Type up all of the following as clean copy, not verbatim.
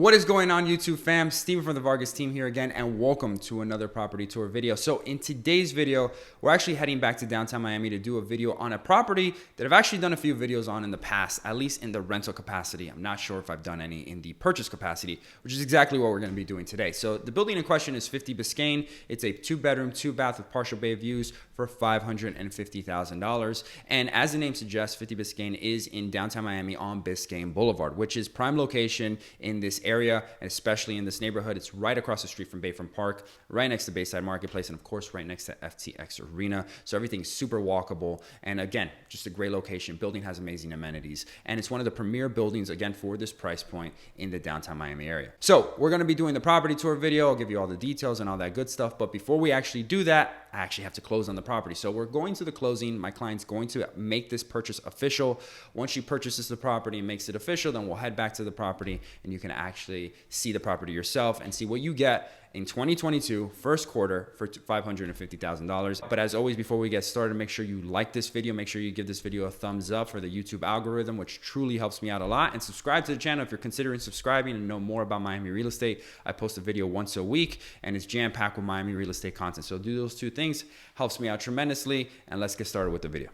What is going on, YouTube fam? Steven from the Vargas team here again, and welcome to another property tour video. So in today's video, we're actually heading back to downtown Miami to do a video on a property that I've actually done a few videos on in the past, at least in the rental capacity. I'm not sure if I've done any in the purchase capacity, which is exactly what we're going to be doing today. So the building in question is 50 Biscayne. It's a 2-bedroom, 2-bath with partial bay views for $550,000. And as the name suggests, 50 Biscayne is in downtown Miami on Biscayne Boulevard, which is prime location in this area, and especially in this neighborhood. It's right across the street from Bayfront Park, right next to Bayside Marketplace, and of course right next to FTX Arena. So everything's super walkable, and again, just a great location. Building has amazing amenities, and it's one of the premier buildings, again, for this price point in the downtown Miami area. So we're going to be doing the property tour video. I'll give you all the details and all that good stuff, but before we actually do that, I actually have to close on the property. So we're going to the closing. My client's going to make this purchase official. Once she purchases the property and makes it official, then we'll head back to the property and you can actually see the property yourself and see what you get in 2022 first quarter for $550,000. But as always, before we get started, make sure you like this video. Make sure you give this video a thumbs up for the YouTube algorithm, which truly helps me out a lot. And subscribe to the channel if you're considering subscribing and know more about Miami real estate. I post a video once a week and it's jam-packed with Miami real estate content. So do those two things, helps me out tremendously. And let's get started with the video.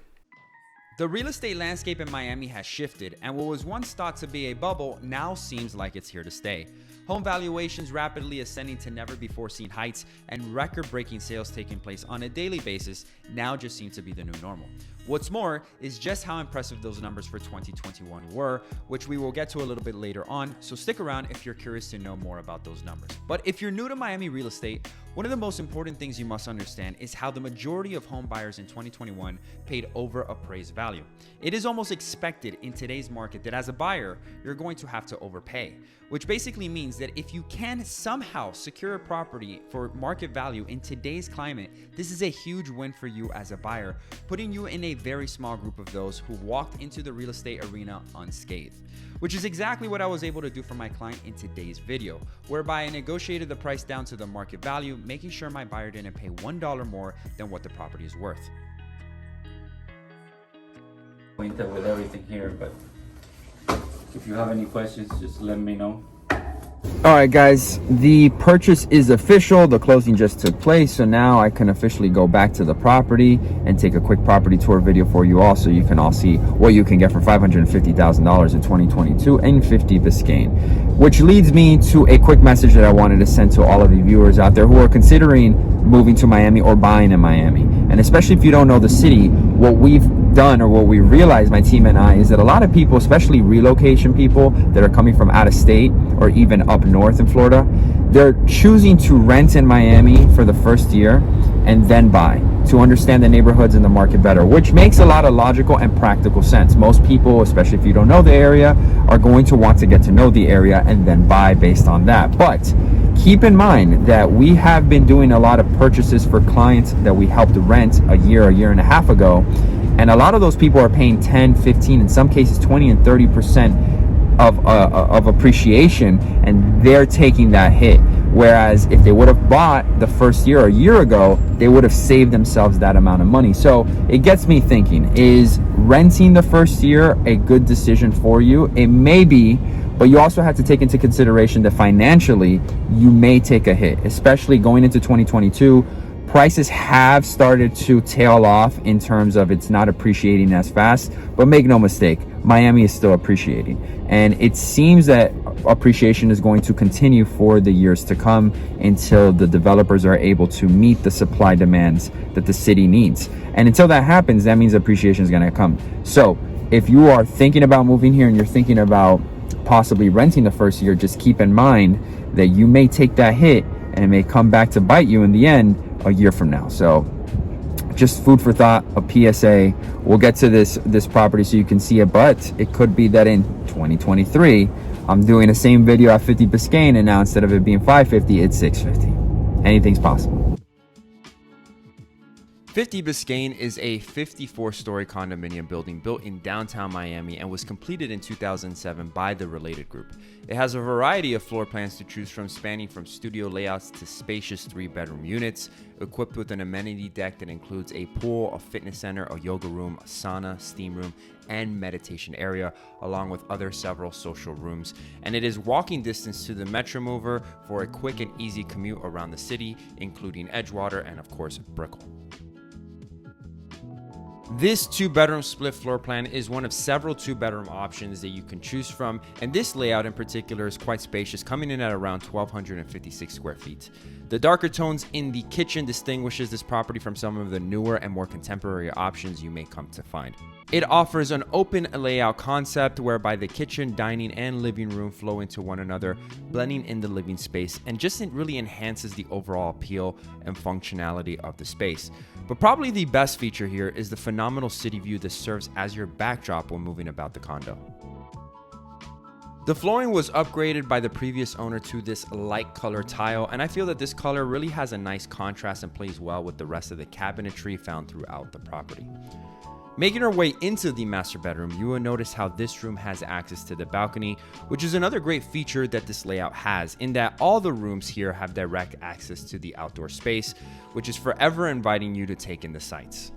The real estate landscape in Miami has shifted, and what was once thought to be a bubble now seems like it's here to stay. Home valuations rapidly ascending to never before seen heights, and record-breaking sales taking place on a daily basis now just seem to be the new normal. What's more is just how impressive those numbers for 2021 were, which we will get to a little bit later on, so stick around if you're curious to know more about those numbers. But if you're new to Miami real estate, one of the most important things you must understand is how the majority of home buyers in 2021 paid over appraised value. It is almost expected in today's market that as a buyer, you're going to have to overpay, which basically means that if you can somehow secure a property for market value in today's climate, this is a huge win for you as a buyer, putting you in a very small group of those who walked into the real estate arena unscathed, which is exactly what I was able to do for my client in today's video, whereby I negotiated the price down to the market value, making sure my buyer didn't pay $1 more than what the property is worth. Acquainted with everything here, but if you have any questions, just let me know. All right, guys, the purchase is official. The closing just took place, so now I can officially go back to the property and take a quick property tour video for you all, so you can all see what you can get for $550,000 in 2022 in 50 Biscayne. Which leads me to a quick message that I wanted to send to all of you viewers out there who are considering moving to Miami or buying in Miami. And especially if you don't know the city, what we've done, or what we realized, my team and I, is that a lot of people, especially relocation people that are coming from out of state or even up north in Florida, they're choosing to rent in Miami for the first year and then buy to understand the neighborhoods and the market better, which makes a lot of logical and practical sense. Most people, especially if you don't know the area, are going to want to get to know the area and then buy based on that. But keep in mind that we have been doing a lot of purchases for clients that we helped rent a year and a half ago, and a lot of those people are paying 10, 15, in some cases 20 and 30% of appreciation, and they're taking that hit. Whereas if they would have bought the first year a year ago, they would have saved themselves that amount of money. So it gets me thinking, is renting the first year a good decision for you? It may be, but you also have to take into consideration that financially you may take a hit, especially going into 2022. Prices have started to tail off in terms of it's not appreciating as fast, but make no mistake, Miami is still appreciating. And it seems that appreciation is going to continue for the years to come until the developers are able to meet the supply demands that the city needs. And until that happens, that means appreciation is going to come. So if you are thinking about moving here and you're thinking about possibly renting the first year, just keep in mind that you may take that hit and it may come back to bite you in the end a year from now. So just food for thought, a PSA. We'll get to this property so you can see it, but it could be that in 2023 I'm doing the same video at 50 Biscayne, and now instead of it being $550, it's $650. Anything's possible. 50 Biscayne is a 54-story condominium building built in downtown Miami and was completed in 2007 by the Related Group. It has a variety of floor plans to choose from, spanning from studio layouts to spacious 3-bedroom units, equipped with an amenity deck that includes a pool, a fitness center, a yoga room, a sauna, steam room, and meditation area, along with other several social rooms. And it is walking distance to the Metro Mover for a quick and easy commute around the city, including Edgewater and of course Brickell. This 2-bedroom split floor plan is one of several 2-bedroom options that you can choose from, and this layout in particular is quite spacious, coming in at around 1,256 square feet. The darker tones in the kitchen distinguishes this property from some of the newer and more contemporary options you may come to find. It offers an open layout concept whereby the kitchen, dining, and living room flow into one another, blending in the living space, and just really enhances the overall appeal and functionality of the space. But probably the best feature here is the phenomenal city view that serves as your backdrop when moving about the condo. The flooring was upgraded by the previous owner to this light color tile, and I feel that this color really has a nice contrast and plays well with the rest of the cabinetry found throughout the property. Making our way into the master bedroom, you will notice how this room has access to the balcony, which is another great feature that this layout has, in that all the rooms here have direct access to the outdoor space, which is forever inviting you to take in the sights.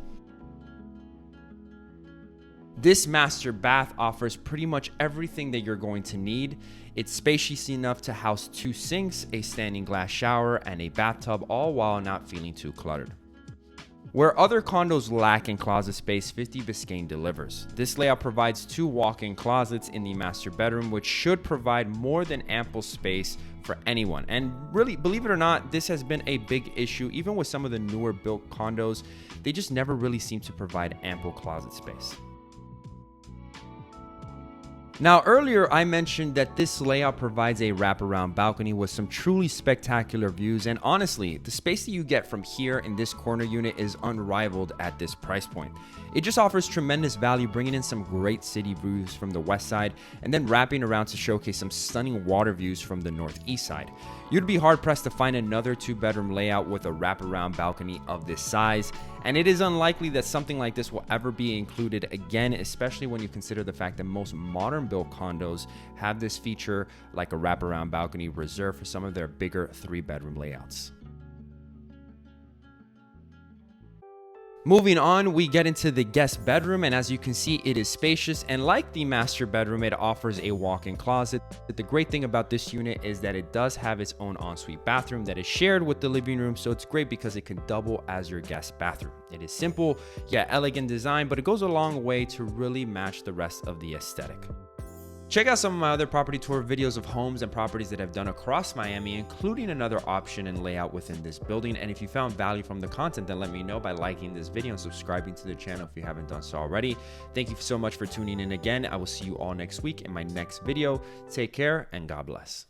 This master bath offers pretty much everything that you're going to need. It's spacious enough to house 2 sinks, a standing glass shower, and a bathtub, all while not feeling too cluttered. Where other condos lack in closet space, 50 Biscayne delivers. This layout provides 2 walk-in closets in the master bedroom, which should provide more than ample space for anyone. And really, believe it or not, this has been a big issue. Even with some of the newer built condos, they just never really seem to provide ample closet space. Now, earlier I mentioned that this layout provides a wraparound balcony with some truly spectacular views, and honestly, the space that you get from here in this corner unit is unrivaled at this price point. It just offers tremendous value, bringing in some great city views from the west side and then wrapping around to showcase some stunning water views from the northeast side. You'd be hard pressed to find another 2-bedroom layout with a wraparound balcony of this size, and it is unlikely that something like this will ever be included again, especially when you consider the fact that most modern built condos have this feature, like a wraparound balcony, reserved for some of their bigger 3-bedroom layouts. Moving on, we get into the guest bedroom, and as you can see, it is spacious, and like the master bedroom, it offers a walk-in closet. The great thing about this unit is that it does have its own ensuite bathroom that is shared with the living room, so it's great because it can double as your guest bathroom. It is simple yet elegant design, but it goes a long way to really match the rest of the aesthetic. Check out some of my other property tour videos of homes and properties that I've done across Miami, including another option and layout within this building. And if you found value from the content, then let me know by liking this video and subscribing to the channel if you haven't done so already. Thank you so much for tuning in again. I will see you all next week in my next video. Take care and God bless.